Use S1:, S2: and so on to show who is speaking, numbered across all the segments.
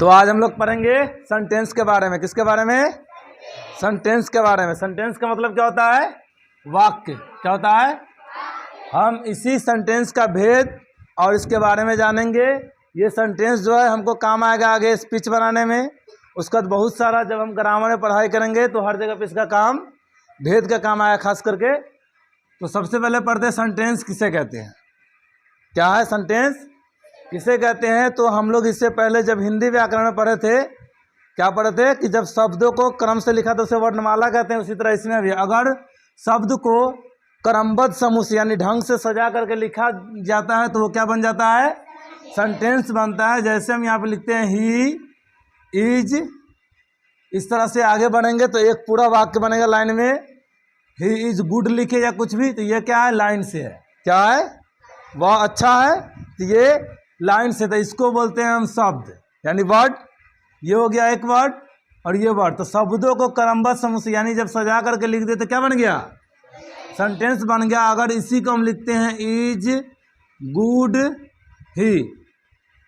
S1: तो आज हम लोग पढ़ेंगे सेंटेंस के बारे में। किसके बारे में? सेंटेंस के बारे में। सेंटेंस का मतलब क्या होता है? वाक्य। क्या होता है? हम इसी सेंटेंस का भेद और इसके बारे में जानेंगे। ये सेंटेंस जो है हमको काम आएगा आगे स्पीच बनाने में। उसका बहुत सारा जब हम ग्रामर में पढ़ाई करेंगे तो हर जगह पे इसका काम भेद का काम आया खास करके। तो सबसे पहले पढ़ते हैं सेंटेंस किसे कहते हैं। क्या है सेंटेंस? किसे कहते हैं? तो हम लोग इससे पहले जब हिंदी व्याकरण में पढ़े थे, क्या पढ़े थे कि जब शब्दों को क्रम से लिखा तो उसे वर्णमाला कहते हैं। उसी तरह इसमें भी अगर शब्द को क्रमबद्ध समूह से यानी ढंग से सजा करके लिखा जाता है तो वो क्या बन जाता है? सेंटेंस बनता है। जैसे हम यहाँ पे लिखते हैं ही इज, इस तरह से आगे बढ़ेंगे तो एक पूरा वाक्य बनेगा लाइन में। ही इज गुड लिखे या कुछ भी तो ये क्या है? लाइन से है। क्या है? वह अच्छा है तो ये लाइन से। तो इसको बोलते हैं हम शब्द यानी वर्ड। ये हो गया एक वर्ड और ये वर्ड। तो शब्दों को क्रमबद्ध समूह से यानी जब सजा करके लिख दे तो क्या बन गया? सेंटेंस बन गया। अगर इसी को हम लिखते हैं इज गुड ही,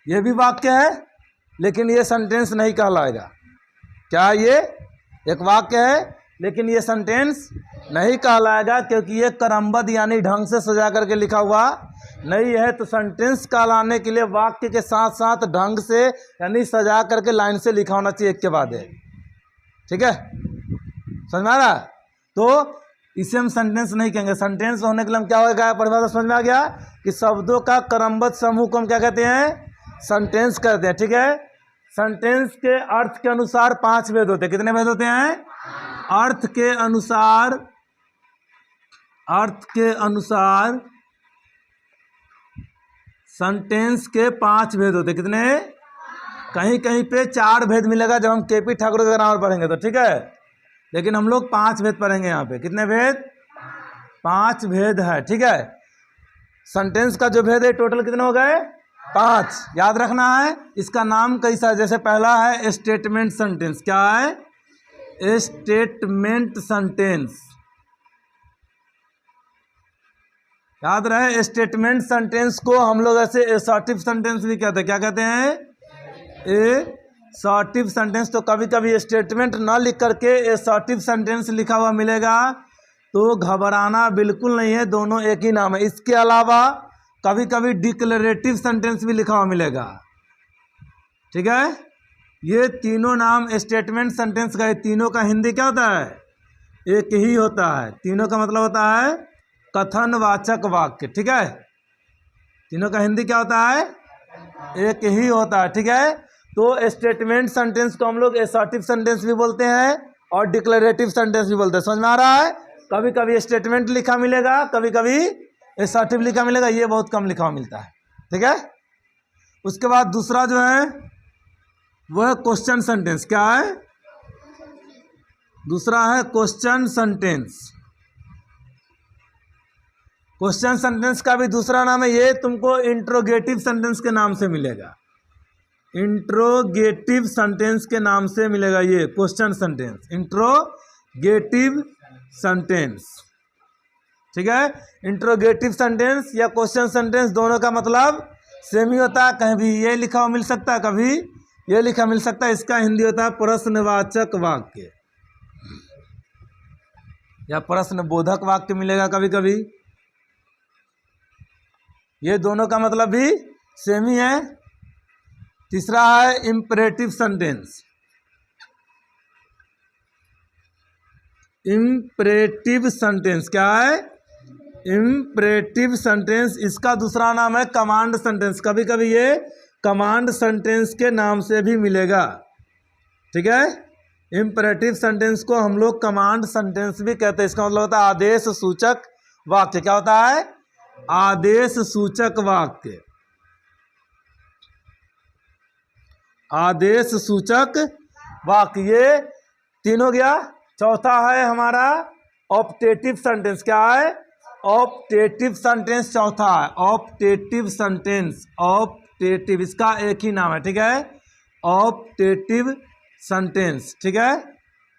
S1: ये भी वाक्य है लेकिन ये सेंटेंस नहीं कहलाएगा। क्या ये एक वाक्य है लेकिन ये सेंटेंस नहीं कहलाएगा क्योंकि ये क्रमबद्ध यानी ढंग से सजा करके लिखा हुआ नहीं है। तो सेंटेंस कहलाने के लिए वाक्य के साथ साथ ढंग से यानी सजा करके लाइन से लिखा होना चाहिए एक के बाद एक। ठीक है, समझ में आ रहा? तो इसे हम सेंटेंस नहीं कहेंगे। सेंटेंस होने के लिए हम क्या होगा? परिभाषा समझ में आ गया कि शब्दों का क्रमबद्ध समूह को हम क्या कहते हैं? सेंटेंस कहते हैं। ठीक है, सेंटेंस के अर्थ के अनुसार 5 भेद होते हैं। कितने भेद होते हैं? अर्थ के अनुसार सेंटेंस के 5 भेद होते। कितने? कहीं कहीं पे 4 भेद मिलेगा जब हम केपी ठाकुर का ग्रामर पढ़ेंगे तो। ठीक है, लेकिन हम लोग 5 भेद पढ़ेंगे यहाँ पे। कितने भेद? 5 भेद है। ठीक है, सेंटेंस का जो भेद है टोटल कितने हो गए? 5। याद रखना है। इसका नाम कैसा? जैसे पहला है स्टेटमेंट सेंटेंस। क्या है? Statement sentence. याद रहे, स्टेटमेंट सेंटेंस को हम लोग ऐसे असर्टिव सेंटेंस भी कहते हैं। क्या कहते हैं? Assertive sentence. तो कभी कभी स्टेटमेंट ना लिख करके असर्टिव सेंटेंस लिखा हुआ मिलेगा तो घबराना बिल्कुल नहीं है, दोनों एक ही नाम है। इसके अलावा कभी कभी डिक्लेरेटिव सेंटेंस भी लिखा हुआ मिलेगा। ठीक है, ये तीनों नाम स्टेटमेंट सेंटेंस का। तीनों का हिंदी क्या होता है? एक ही होता है। तीनों का मतलब होता है कथनवाचक वाक्य। ठीक है, तीनों का हिंदी क्या होता है? एक ही होता है। ठीक है, तो स्टेटमेंट सेंटेंस को हम लोग असर्टिव सेंटेंस भी बोलते हैं और डिक्लेरेटिव सेंटेंस भी बोलते हैं। समझ में आ रहा है? कभी कभी स्टेटमेंट लिखा मिलेगा, कभी कभी असर्टिव लिखा मिलेगा। ये बहुत कम लिखा हुआ मिलता है। ठीक है, उसके बाद दूसरा जो है वो है क्वेश्चन सेंटेंस। क्या है? दूसरा है क्वेश्चन सेंटेंस। क्वेश्चन सेंटेंस का भी दूसरा नाम है, ये तुमको इंट्रोगेटिव सेंटेंस के नाम से मिलेगा। इंट्रोगेटिव सेंटेंस के नाम से मिलेगा ये क्वेश्चन सेंटेंस, इंट्रोगेटिव सेंटेंस। ठीक है, इंट्रोगेटिव सेंटेंस या क्वेश्चन सेंटेंस दोनों का मतलब सेम ही होता है। कहीं भी ये लिखा हुआ मिल सकता है, कभी ये लिखा मिल सकता है। इसका हिंदी होता है प्रश्नवाचक वाक्य या प्रश्नबोधक वाक्य मिलेगा कभी कभी। ये दोनों का मतलब भी सेम ही है। तीसरा है इंपरेटिव सेंटेंस। इंपरेटिव सेंटेंस क्या है? Imperative sentence. इसका दूसरा नाम है कमांड सेंटेंस। कभी कभी ये कमांड सेंटेंस के नाम से भी मिलेगा। ठीक है, इंपरेटिव सेंटेंस को हम लोग कमांड सेंटेंस भी कहते हैं। इसका मतलब होता है आदेश सूचक वाक्य। क्या होता है? आदेश सूचक वाक्य। आदेश सूचक वाक्य। ये 3 हो गया। चौथा है हमारा ऑप्टेटिव सेंटेंस। क्या है? ऑप्टेटिव सेंटेंस चौथा है। Optative sentence. ऑप्टेटिव, इसका एक ही नाम है। ठीक है, ऑप्टेटिव सेंटेंस। ठीक है,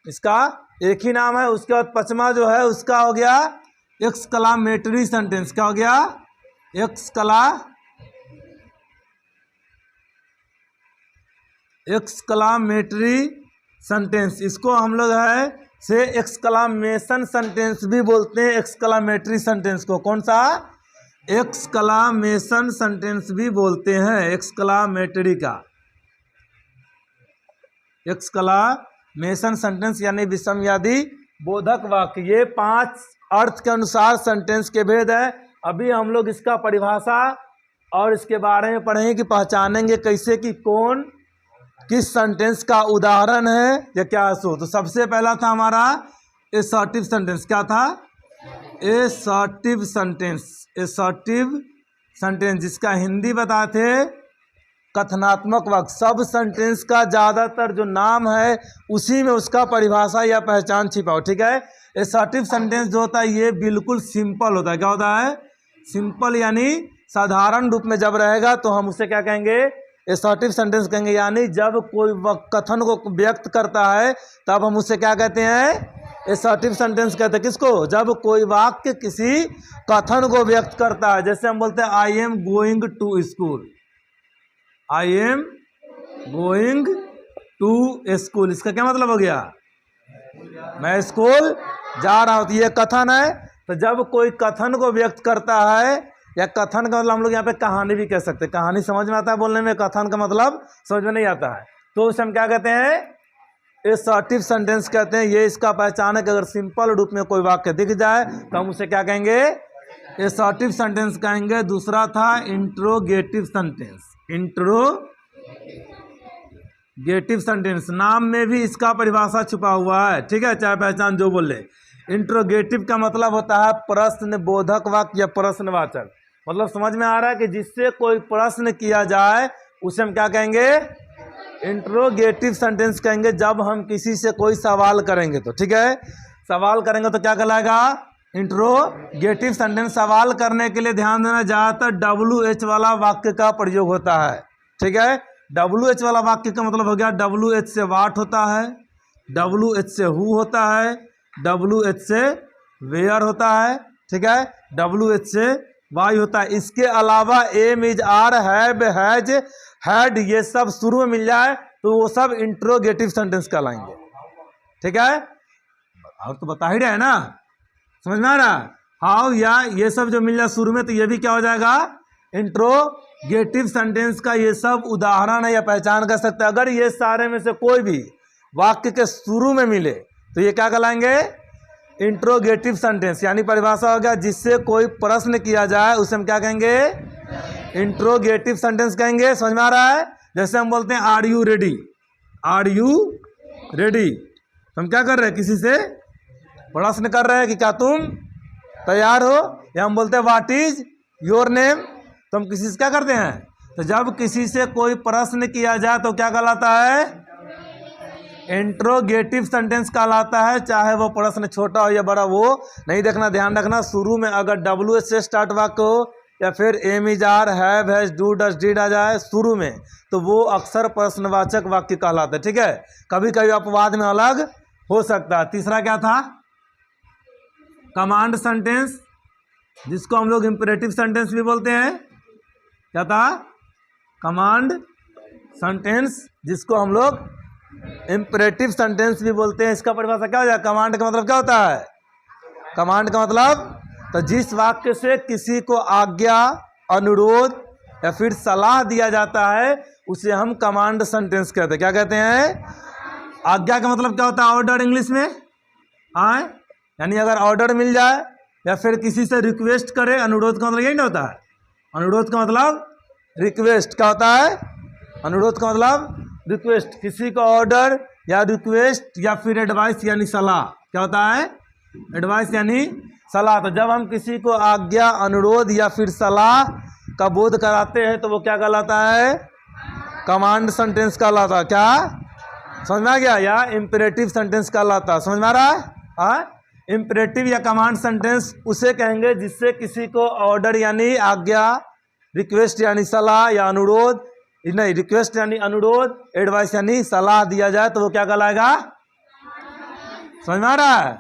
S1: इसका एक ही नाम है। उसके बाद 5वां जो है उसका हो गया एक्सक्लामेटरी सेंटेंस। क्या हो गया? एक्सक्लामेटरी सेंटेंस, इसको हम लोग है से एक्सक्लामेशन सेंटेंस भी बोलते हैं। एक्सक्लामेटरी सेंटेंस को कौन सा? एक्सक्लामेशन सेंटेंस भी बोलते हैं। एक्सक्लामेटरी का एक्सक्लामेशन सेंटेंस यानी विस्मयादि बोधक वाक्य। ये 5 अर्थ के अनुसार सेंटेंस के भेद है। अभी हम लोग इसका परिभाषा और इसके बारे में पढ़ेंगे कि पहचानेंगे कैसे कि कौन किस सेंटेंस का उदाहरण है या क्या सो। तो सबसे पहला था हमारा एसर्टिव सेंटेंस। क्या था? Assertive sentence. एसर्टिव सेंटेंस जिसका हिंदी बताते कथनात्मक वाक्य। सब सेंटेंस का ज़्यादातर जो नाम है उसी में उसका परिभाषा या पहचान छिपा हो। ठीक है। एसर्टिव सेंटेंस जो होता है ये बिल्कुल सिंपल होता है। क्या होता है? सिंपल यानी साधारण रूप में जब रहेगा तो हम उसे क्या कहेंगे? एसर्टिव सेंटेंस कहेंगे। यानी जब कोई कथन को व्यक्त करता है तब हम उसे क्या कहते हैं? एसर्टिव सेंटेंस कहते हैं। किसको? जब कोई वाक्य किसी कथन को व्यक्त करता है। जैसे हम बोलते हैं I am going to school. I am going to school, इसका क्या मतलब हो गया? मैं स्कूल जा रहा हूँ। तो ये कथन है। तो जब कोई कथन को व्यक्त करता है या कथन का मतलब हम लोग यहाँ पे कहानी भी कह सकते हैं। कहानी समझ में आता है बोलने में, कथन का मतलब समझ में नहीं आता है तो उसे हम क्या कहते हैं? एसर्टिव सेंटेंस कहते हैं। ये इसका पहचान है कि अगर सिंपल रूप में कोई वाक्य दिख जाए तो हम उसे क्या कहेंगे? एसर्टिव सेंटेंस कहेंगे। दूसरा था इंट्रोगेटिव सेंटेंस। इंट्रोगेटिव सेंटेंस नाम में भी इसका परिभाषा छुपा हुआ है। ठीक है, चाहे पहचान जो बोले। इंट्रोगेटिव का मतलब होता है प्रश्न बोधक वाक्य या प्रश्नवाचक। मतलब समझ में आ रहा है कि जिससे कोई प्रश्न किया जाए उसे हम क्या कहेंगे? इंट्रोगेटिव सेंटेंस कहेंगे। जब हम किसी से कोई सवाल करेंगे तो ठीक है, सवाल करेंगे तो क्या कहलाएगा? Interrogative sentence. सवाल करने के लिए ध्यान देना, ज़्यादातर WH वाला वाक्य का प्रयोग होता है। ठीक है, WH वाला वाक्य का मतलब हो गया WH से वाट होता है, WH से हु होता है, WH से वेयर होता है। ठीक है, WH से वाई होता है। इसके अलावा am, is, are, have, has, had ये सब शुरू में मिल जाए तो वो सब इंट्रोगेटिव सेंटेंस कहलाएंगे। ठीक है, और तो बता ही रहे हैं ना, समझ में आ रहा? हाउ या ये सब जो मिल जाए शुरू में तो ये भी क्या हो जाएगा? इंट्रोगेटिव सेंटेंस का ये सब उदाहरण है या पहचान कर सकते हैं। अगर ये सारे में से कोई भी वाक्य के शुरू में मिले तो ये क्या कहलाएंगे? Interrogative sentence. यानी परिभाषा हो गया जिससे कोई प्रश्न किया जाए उसे हम क्या कहेंगे? इंट्रोगेटिव सेंटेंस कहेंगे। समझ में आ रहा है? जैसे हम बोलते हैं are you ready. Are you ready, हम क्या कर रहे हैं? किसी से प्रश्न कर रहे हैं कि क्या तुम तैयार हो। या हम बोलते हैं व्हाट इज योर नेम, तो हम किसी से क्या करते हैं? तो जब किसी से कोई प्रश्न किया जाए तो क्या कहलाता है? इंट्रोगेटिव सेंटेंस कहलाता है। चाहे वो प्रश्न छोटा हो या बड़ा, वो नहीं देखना, ध्यान रखना। शुरू में अगर WH से स्टार्ट वाक्य हो या फिर am, is, are, have, has, do, does, did आ जाए शुरू में तो वो अक्सर प्रश्नवाचक वाक्य कहलाता है। ठीक है, कभी कभी अपवाद में अलग हो सकता है। तीसरा क्या था? कमांड सेंटेंस, जिसको हम लोग इंपेरेटिव सेंटेंस भी बोलते हैं। क्या था? कमांड सेंटेंस, जिसको हम लोग इंपेरेटिव सेंटेंस भी बोलते हैं। इसका परिभाषा क्या हो जाए? कमांड का मतलब क्या होता है? कमांड का मतलब तो जिस वाक्य से किसी को आज्ञा, अनुरोध या फिर सलाह दिया जाता है उसे हम कमांड सेंटेंस कहते हैं। क्या कहते हैं? आज्ञा का मतलब क्या होता है? ऑर्डर इंग्लिश में आए, यानी अगर ऑर्डर मिल जाए या फिर किसी से रिक्वेस्ट करे। अनुरोध का मतलब यही नहीं होता है? अनुरोध का मतलब रिक्वेस्ट क्या होता है? अनुरोध का मतलब रिक्वेस्ट। किसी का ऑर्डर या रिक्वेस्ट या फिर एडवाइस यानी सलाह क्या होता है? एडवाइस यानी सलाह। तो जब हम किसी को आज्ञा, अनुरोध या फिर सलाह का बोध कराते हैं तो वो क्या कहलाता है? कमांड सेंटेंस कहलाता है। क्या समझ में आ गया? या इंपेरेटिव सेंटेंस कहलाता है। समझ में आ रहा है? हाँ, इंपेरेटिव या कमांड सेंटेंस उसे कहेंगे जिससे किसी को ऑर्डर यानी आज्ञा, रिक्वेस्ट यानी सलाह या अनुरोध, नहीं रिक्वेस्ट यानी अनुरोध, एडवाइस यानी सलाह दिया जाए तो वो क्या कहलाएगा? समझ में आ रहा है?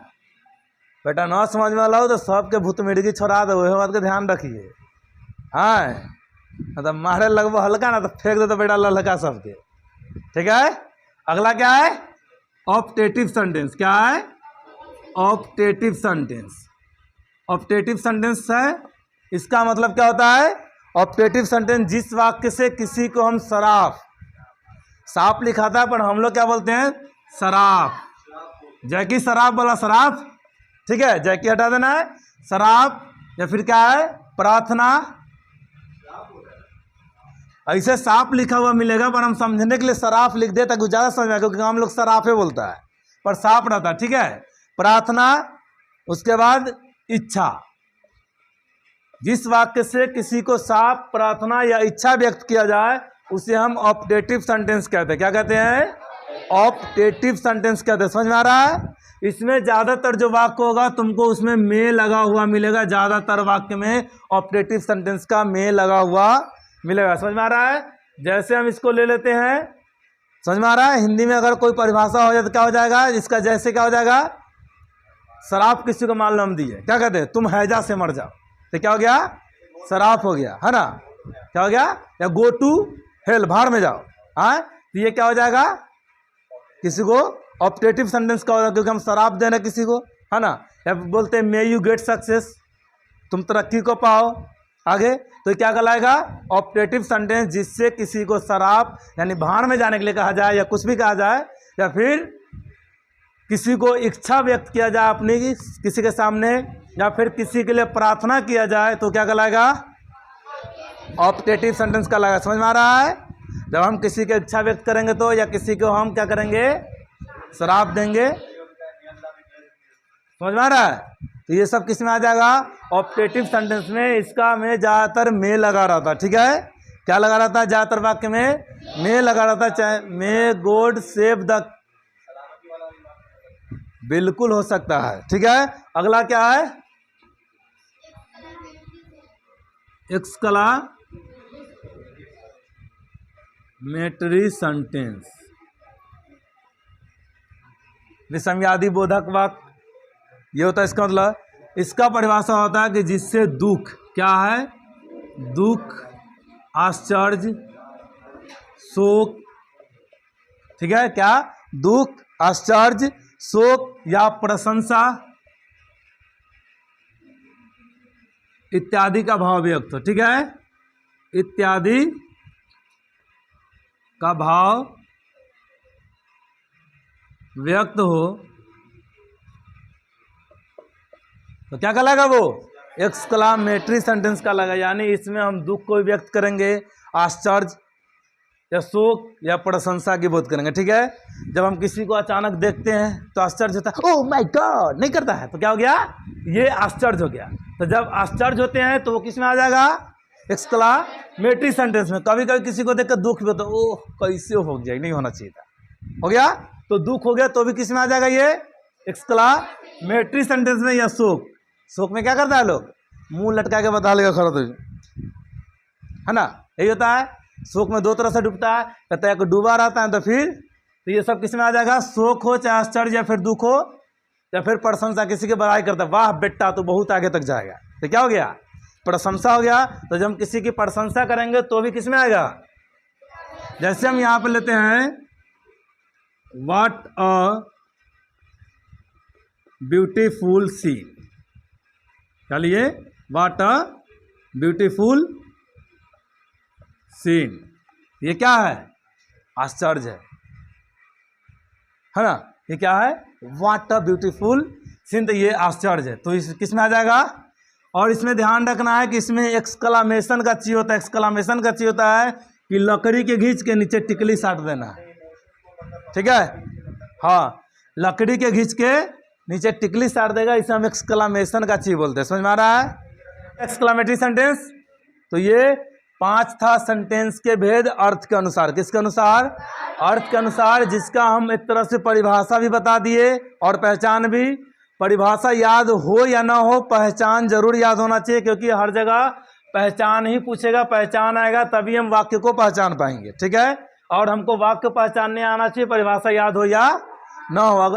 S1: बेटा ना समझ में लाओ तो सबके भूत मिर्गी छोड़ा दो, वही बात का ध्यान रखिए। हाँ, मतलब मारे लगभग हल्का ना तो फेंक दे तो बेटा ललका सबके। ठीक है। अगला क्या है? Optative sentence. क्या है? Optative sentence. ऑप्टेटिव सेंटेंस है, इसका मतलब क्या होता है? ऑप्टेटिव सेंटेंस जिस वाक्य से किसी को हम साफ लिखा था, पर हम लोग क्या बोलते हैं? सराफ। जैकी सराफ बोला, सराफ, ठीक है, जैकी हटा देना है, सराफ। या फिर क्या है? प्रार्थना। ऐसे साफ लिखा हुआ मिलेगा, पर हम समझने के लिए सराफ लिख दे ताकि ज़्यादा समझ में आए, क्योंकि हम लोग सराफे बोलता है पर साफ रहता, ठीक है। प्रार्थना, उसके बाद इच्छा। जिस वाक्य से किसी को साफ प्रार्थना या इच्छा व्यक्त किया जाए उसे हम ऑप्टेटिव सेंटेंस कहते हैं। क्या कहते हैं? ऑप्टेटिव सेंटेंस कहते हैं। समझ में आ रहा है? इसमें ज़्यादातर जो वाक्य होगा तुमको उसमें में लगा हुआ मिलेगा। ज़्यादातर वाक्य में ऑप्टेटिव सेंटेंस का में लगा हुआ मिलेगा। समझ में आ रहा है? जैसे हम इसको ले लेते हैं, समझ में आ रहा है? हिंदी में अगर कोई परिभाषा हो जाए तो क्या हो जाएगा? इसका जैसे क्या हो जाएगा? शराब किसी को मान लो हम दिए, क्या कहते हैं? तुम हैजा से मर जाओ, तो क्या हो गया? शराब हो गया, है ना? क्या हो गया? या गो टू हेल, भाड़ में जाओ। हाँ, तो ये क्या हो जाएगा? किसी को ऑप्टेटिव सेंटेंस का होगा, क्योंकि हम शराब दे रहे हैं किसी को, है ना? या बोलते हैं मे यू गेट सक्सेस, तुम तरक्की को पाओ आगे, तो क्या कहलाएगा? ऑप्टेटिव सेंटेंस जिससे किसी को शराब यानी भाड़ में जाने के लिए कहा जाए, या कुछ भी कहा जाए, या फिर किसी को इच्छा व्यक्त किया जाए अपनी किसी के सामने, या फिर किसी के लिए प्रार्थना किया जाए, तो क्या कहलाएगा? ऑप्टेटिव सेंटेंस कहलाएगा। समझ में आ रहा है? जब हम किसी की इच्छा व्यक्त करेंगे तो, या किसी को हम क्या करेंगे? शराब देंगे। समझ में आ रहा है? तो ये सब किस में आ जाएगा? ऑप्टेटिव सेंटेंस में। इसका में ज़्यादातर में लगा रहता है, ठीक है। क्या लगा रहता है? ज़्यादातर वाक्य में में लगा रहता है। चाहे मे गॉड सेव द, बिल्कुल हो सकता है, ठीक है। अगला क्या है? Exclamatory sentence. विसंवादी बोधक वाक्य ये होता है। इसका मतलब, इसका परिभाषा होता है कि जिससे दुख, क्या है? दुख, आश्चर्य, शोक, ठीक है। क्या? दुख, आश्चर्य, शोक या प्रशंसा इत्यादि का भाव व्यक्त हो, ठीक है। इत्यादि का भाव व्यक्त हो तो क्या कहलाएगा? वो एक्सक्लामेटरी सेंटेंस का लगा, यानी इसमें हम दुख को व्यक्त करेंगे, आश्चर्य या शोक या प्रशंसा की बोध करेंगे, ठीक है। जब हम किसी को अचानक देखते हैं तो आश्चर्य होता है, ओह माय गॉड, नहीं करता है, तो क्या हो गया? ये आश्चर्य हो गया। तो जब आश्चर्य होते हैं तो वो किस में आ जाएगा? एक्सक्लामेटरी सेंटेंस में। कभी कभी किसी को देखकर दुख भी होता है, ओह कैसे हो गया, नहीं होना चाहिए था, हो गया, तो दुख हो गया, तो भी किस में आ जाएगा? ये एक्सक्लामेटरी सेंटेंस में। या शोक, शोक में क्या करता है लोग? मुंह लटका के बता लेगा खड़ा, तो है ना, यही होता है। शोक में दो तरह से डूबता है, कहता है कि डूबा रहता है, तो फिर तो ये सब किस में आ जाएगा? शोक हो, चाहे आश्चर्य, या फिर दुख हो, या फिर प्रशंसा, किसी की बड़ाई करता है, वाह बेटा तो बहुत आगे तक जाएगा, तो क्या हो गया? प्रशंसा हो गया। तो जब हम किसी की प्रशंसा करेंगे तो भी किस में आएगा? जैसे हम यहाँ पे लेते हैं, व्हाट अ ब्यूटीफुल सीन, क्या लिए? व्हाट अ ब्यूटीफुल सीन, ये क्या है? आश्चर्य है ना, ये क्या है? व्हाट अ ब्यूटीफुल सीन, तो ये आश्चर्य है, तो इस किस में आ जाएगा? और इसमें ध्यान रखना है कि इसमें एक्सक्लामेशन का चाहिए होता है। एक्सक्लामेशन का चाहिए होता है कि लकड़ी के घींच के नीचे टिकली साट देना है, ठीक है। हाँ, लकड़ी के घींच के नीचे टिकली साट देगा, इसे हम एक्सक्लामेशन का चाहिए बोलते हैं। समझ में आ रहा है? Exclamatory sentence. तो ये 5 था सेंटेंस के भेद अर्थ के अनुसार। किसके अनुसार? अर्थ के अनुसार, जिसका हम एक तरह से परिभाषा भी बता दिए और पहचान भी। परिभाषा याद हो या ना हो, पहचान जरूर याद होना चाहिए, क्योंकि हर जगह पहचान ही पूछेगा, पहचान आएगा तभी हम वाक्य को पहचान पाएंगे, ठीक है। और हमको वाक्य पहचानने आना चाहिए, परिभाषा याद हो या ना हो।